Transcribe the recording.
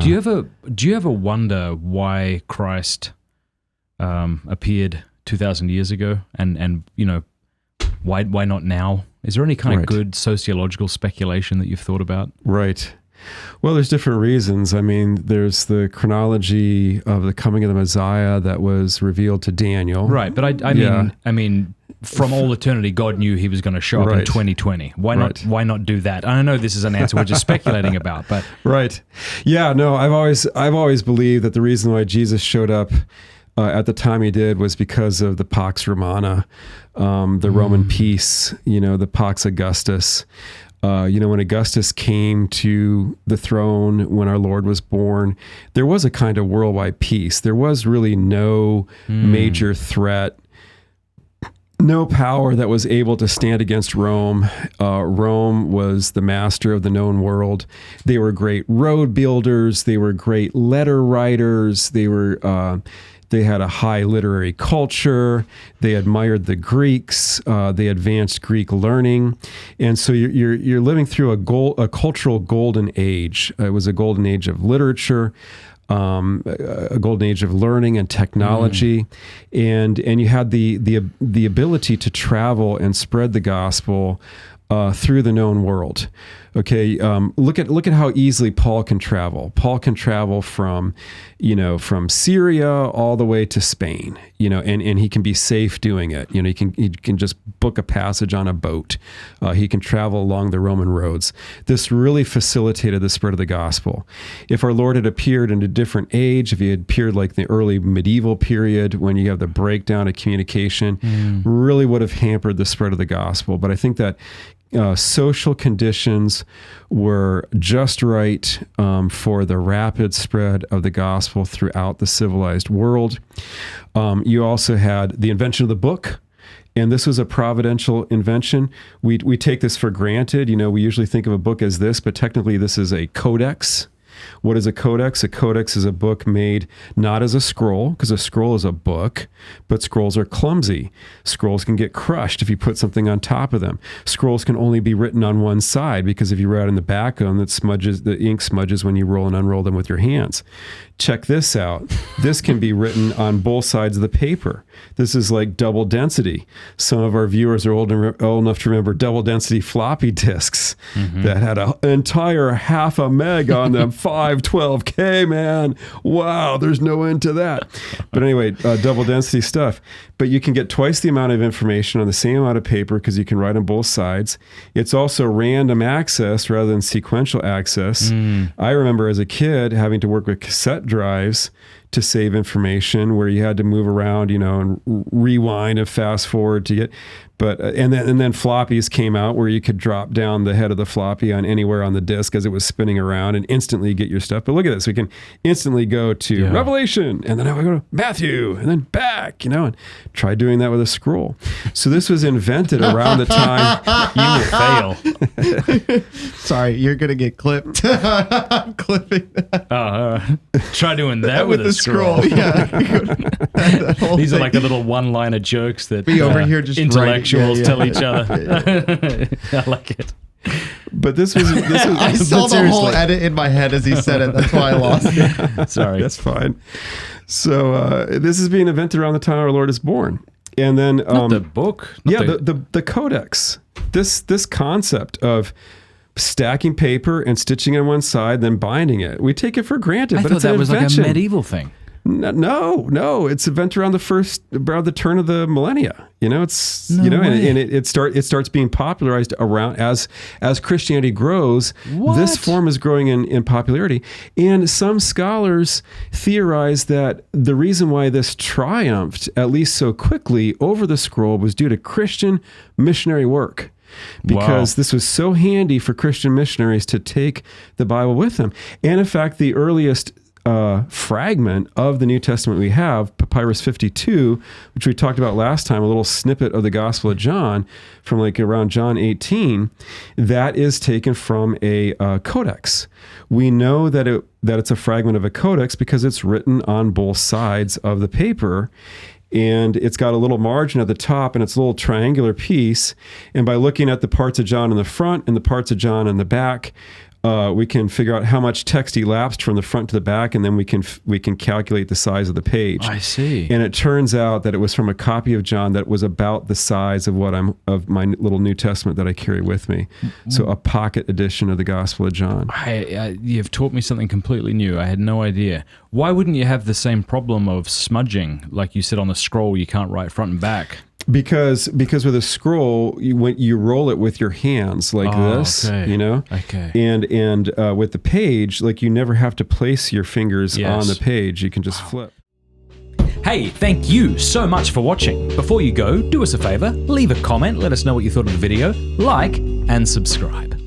Do you ever wonder why Christ appeared 2,000 years ago, and why not now? Is there any kind of good sociological speculation that you've thought about? Right. Well, there's different reasons. I mean, there's the chronology of the coming of the Messiah that was revealed to Daniel. Right, but I mean, from all eternity, God knew he was going to show up in 2020. Why not do that? I know this is an answer we're just speculating about, but right. Yeah, no, I've always believed that the reason why Jesus showed up at the time he did was because of the Pax Romana, the Roman peace, the Pax Augustus. When Augustus came to the throne, when our Lord was born, there was a kind of worldwide peace. There was really no major threat, no power that was able to stand against Rome. Rome was the master of the known world. They were great road builders. They were great letter writers. They had a high literary culture. They admired the Greeks. They advanced Greek learning, and so you're living through a cultural golden age. It was a golden age of literature, a golden age of learning and technology, and you had the ability to travel and spread the gospel through the known world. Okay, look at how easily Paul can travel. Paul can travel from Syria all the way to Spain. And he can be safe doing it. He can just book a passage on a boat. He can travel along the Roman roads. This really facilitated the spread of the gospel. If our Lord had appeared in a different age, if he had appeared like the early medieval period when you have the breakdown of communication, really would have hampered the spread of the gospel. But I think that social conditions were just right for the rapid spread of the gospel throughout the civilized world. You also had the invention of the book, and this was a providential invention. We take this for granted. We usually think of a book as this, but technically this is a codex. What is a codex? A codex is a book made not as a scroll, because a scroll is a book, but scrolls are clumsy. Scrolls can get crushed if you put something on top of them. Scrolls can only be written on one side, because if you write on the back of them, the ink smudges when you roll and unroll them with your hands. Check this out. This can be written on both sides of the paper. This is like double density. Some of our viewers are old enough to remember double density floppy disks that had an entire 0.5 meg on them. 512K, man. Wow, there's no end to that. But anyway, double density stuff. But you can get twice the amount of information on the same amount of paper because you can write on both sides. It's also random access rather than sequential access. I remember as a kid having to work with cassette drives to save information, where you had to move around, and rewind and fast forward to get. But and then floppies came out, where you could drop down the head of the floppy on anywhere on the disk as it was spinning around and instantly get your stuff. But look at this, we can instantly go to Revelation, and then I would go to Matthew, and then back, and try doing that with a scroll. So this was invented around the time. You will fail. Sorry, you're gonna get clipped. I'm clipping that. Try doing that with a scroll. Yeah. These are like the little one-liner jokes that be over here just intellectuals tell each other. I like it. But this was I saw the whole edit in my head as he said it. That's why I lost it. Sorry. That's fine. So this is being invented around the time our Lord is born. And then not the book. The Codex. This concept of stacking paper and stitching it on one side, then binding it. We take it for granted, but it's an invention. Was like a medieval thing. No, it's invented around the turn of the millennia. It's and it starts being popularized around as Christianity grows. What? This form is growing in popularity, and some scholars theorize that the reason why this triumphed at least so quickly over the scroll was due to Christian missionary work. Because this was so handy for Christian missionaries to take the Bible with them. And in fact, the earliest fragment of the New Testament we have, Papyrus 52, which we talked about last time, a little snippet of the Gospel of John from like around John 18, that is taken from a codex. We know that it's a fragment of a codex because it's written on both sides of the paper. And it's got a little margin at the top, and it's a little triangular piece. And by looking at the parts of John in the front and the parts of John in the back, We can figure out how much text elapsed from the front to the back, and then we can calculate the size of the page. I see. And it turns out that it was from a copy of John that was about the size of of my little New Testament that I carry with me. So a pocket edition of the Gospel of John. You've taught me something completely new. I had no idea. Why wouldn't you have the same problem of smudging? Like you said on the scroll, you can't write front and back. Because with a scroll, when you roll it with your hands like this, okay. you know, okay, and with the page, like you never have to place your fingers on the page. You can just flip. Hey, thank you so much for watching. Before you go, do us a favor, leave a comment, let us know what you thought of the video, like, and subscribe.